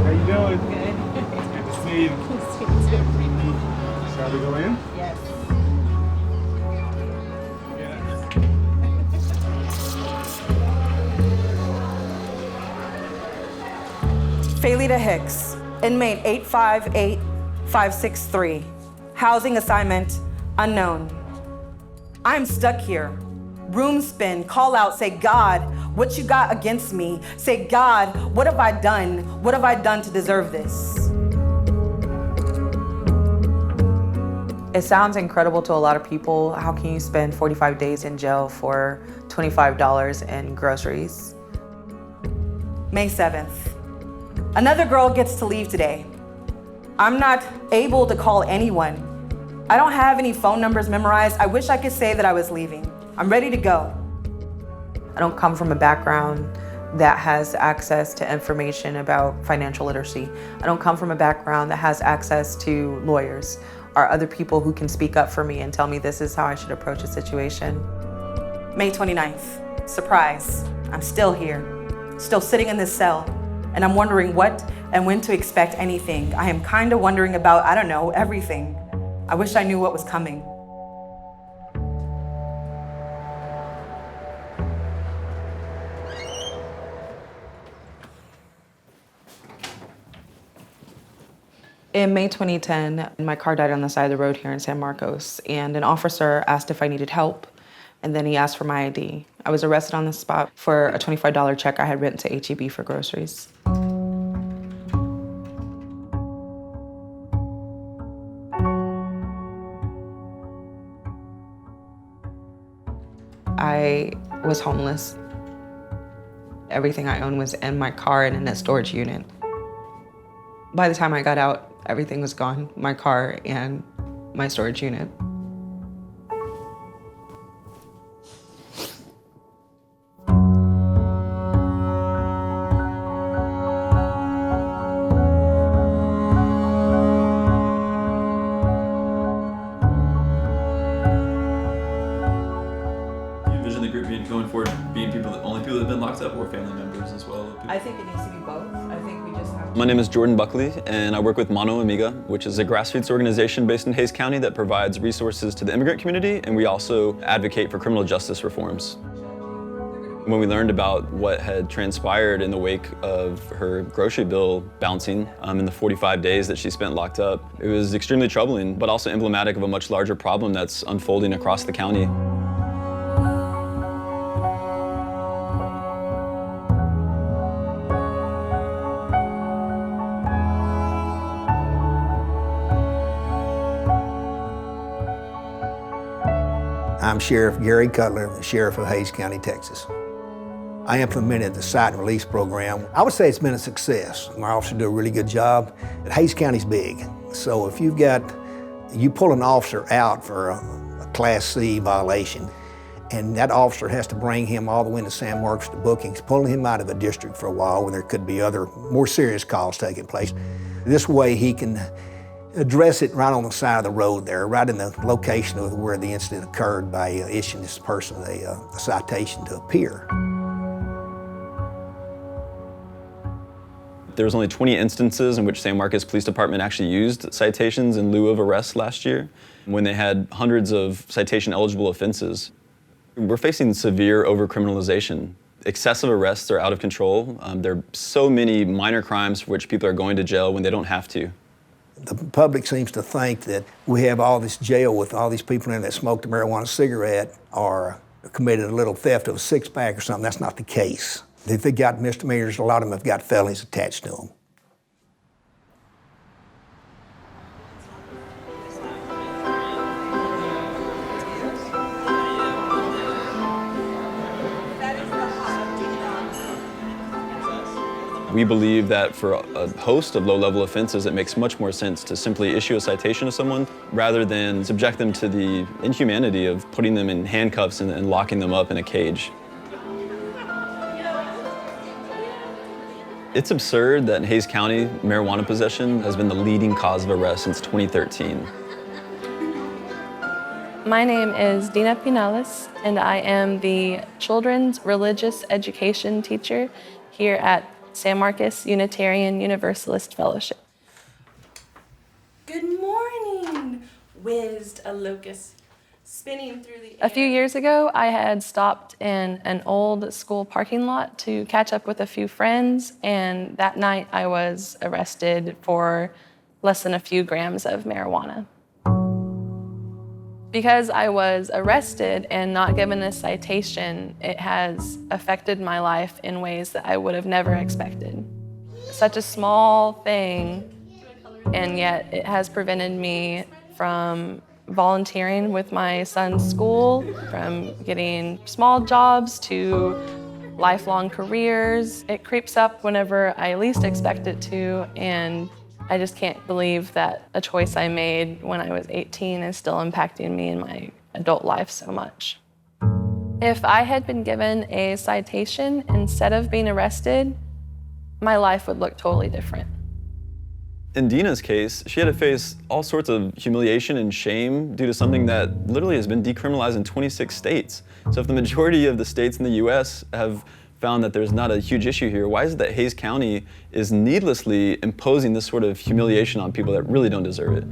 How you doing? Good. It's good to see you. Shall we go in? Yes. Faylita Hicks, inmate 858563. Housing assignment unknown. I'm stuck here. Room spin, call out, say, God, what you got against me? Say, God, what have I done? What have I done to deserve this? It sounds incredible to a lot of people. How can you spend 45 days in jail for $25 in groceries? May 7th. Another girl gets to leave today. I'm not able to call anyone. I don't have any phone numbers memorized. I wish I could say that I was leaving. I'm ready to go. I don't come from a background that has access to information about financial literacy. I don't come from a background that has access to lawyers or other people who can speak up for me and tell me this is how I should approach a situation. May 29th, surprise. I'm still here, still sitting in this cell, and I'm wondering what and when to expect anything. I am kind of wondering about, I don't know, everything. I wish I knew what was coming. In May 2010, my car died on the side of the road here in San Marcos, and an officer asked if I needed help, and then he asked for my ID. I was arrested on the spot for a $25 check I had written to H-E-B for groceries. I was homeless. Everything I owned was in my car and in a storage unit. By the time I got out, everything was gone, my car and my storage unit. Do you envision the group going forward being only people that have been locked up, or family members as well? I think it needs to be both. I think we just have to. My name is Jordan Buckley, and I work with Mano Amiga, which is a grassroots organization based in Hays County that provides resources to the immigrant community, and we also advocate for criminal justice reforms. When we learned about what had transpired in the wake of her grocery bill bouncing in the 45 days that she spent locked up, it was extremely troubling, but also emblematic of a much larger problem that's unfolding across the county. I'm Sheriff Gary Cutler, the Sheriff of Hays County, Texas. I implemented the Cite and Release program. I would say it's been a success. My officers do a really good job. But Hays County's big, so if you pull an officer out for a Class C violation, and that officer has to bring him all the way into San Marcos to bookings, pulling him out of the district for a while when there could be other more serious calls taking place. This way he can address it right on the side of the road there, right in the location of where the incident occurred by issuing this person a citation to appear. There was only 20 instances in which San Marcos Police Department actually used citations in lieu of arrests last year, when they had hundreds of citation-eligible offenses. We're facing severe overcriminalization. Excessive arrests are out of control. There are so many minor crimes for which people are going to jail when they don't have to. The public seems to think that we have all this jail with all these people in that smoked a marijuana cigarette or committed a little theft of a six-pack or something. That's not the case. If they got misdemeanors, a lot of them have got felonies attached to them. We believe that for a host of low-level offenses, it makes much more sense to simply issue a citation to someone rather than subject them to the inhumanity of putting them in handcuffs and locking them up in a cage. It's absurd that in Hays County, marijuana possession has been the leading cause of arrest since 2013. My name is Dina Pinales, and I am the children's religious education teacher here at San Marcos Unitarian Universalist Fellowship. Good morning, whizzed a locust, spinning through the air. A few years ago, I had stopped in an old school parking lot to catch up with a few friends, and that night I was arrested for less than a few grams of marijuana. Because I was arrested and not given a citation, it has affected my life in ways that I would have never expected. Such a small thing, and yet it has prevented me from volunteering with my son's school, from getting small jobs to lifelong careers. It creeps up whenever I least expect it to, and I just can't believe that a choice I made when I was 18 is still impacting me in my adult life so much. If I had been given a citation instead of being arrested, my life would look totally different. In Dina's case, she had to face all sorts of humiliation and shame due to something that literally has been decriminalized in 26 states. So if the majority of the states in the US have found that there's not a huge issue here, why is it that Hays County is needlessly imposing this sort of humiliation on people that really don't deserve it?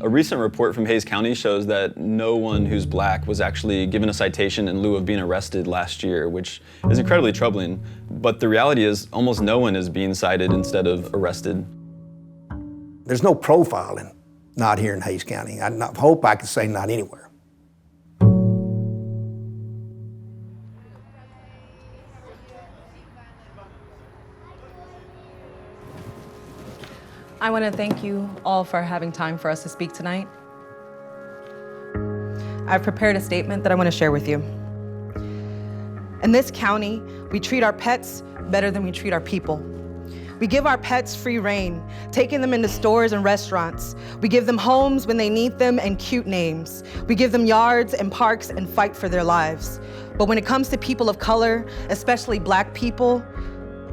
A recent report from Hays County shows that no one who's black was actually given a citation in lieu of being arrested last year, which is incredibly troubling. But the reality is almost no one is being cited instead of arrested. There's no profiling, not here in Hays County. I hope I can say not anywhere. I want to thank you all for having time for us to speak tonight. I've prepared a statement that I want to share with you. In this county, we treat our pets better than we treat our people. We give our pets free rein, taking them into stores and restaurants. We give them homes when they need them and cute names. We give them yards and parks and fight for their lives. But when it comes to people of color, especially black people,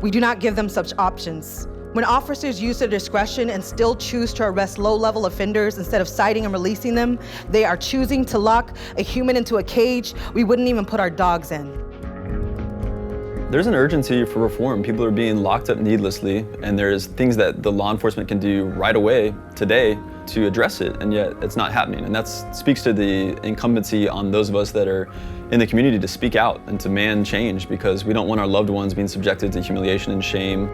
we do not give them such options. When officers use their discretion and still choose to arrest low-level offenders instead of citing and releasing them, they are choosing to lock a human into a cage we wouldn't even put our dogs in. There's an urgency for reform. People are being locked up needlessly, and there's things that the law enforcement can do right away, today, to address it, and yet it's not happening. And that speaks to the incumbency on those of us that are in the community to speak out and to demand change, because we don't want our loved ones being subjected to humiliation and shame.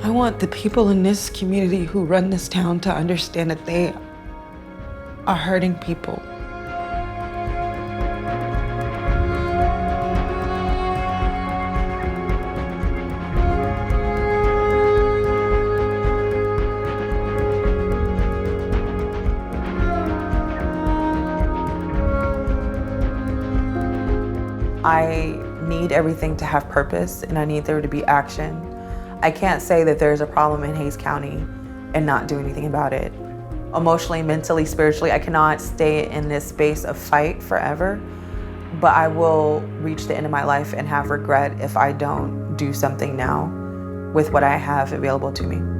I want the people in this community who run this town to understand that they are hurting people. I need everything to have purpose, and I need there to be action. I can't say that there's a problem in Hays County and not do anything about it. Emotionally, mentally, spiritually, I cannot stay in this space of fight forever, but I will reach the end of my life and have regret if I don't do something now with what I have available to me.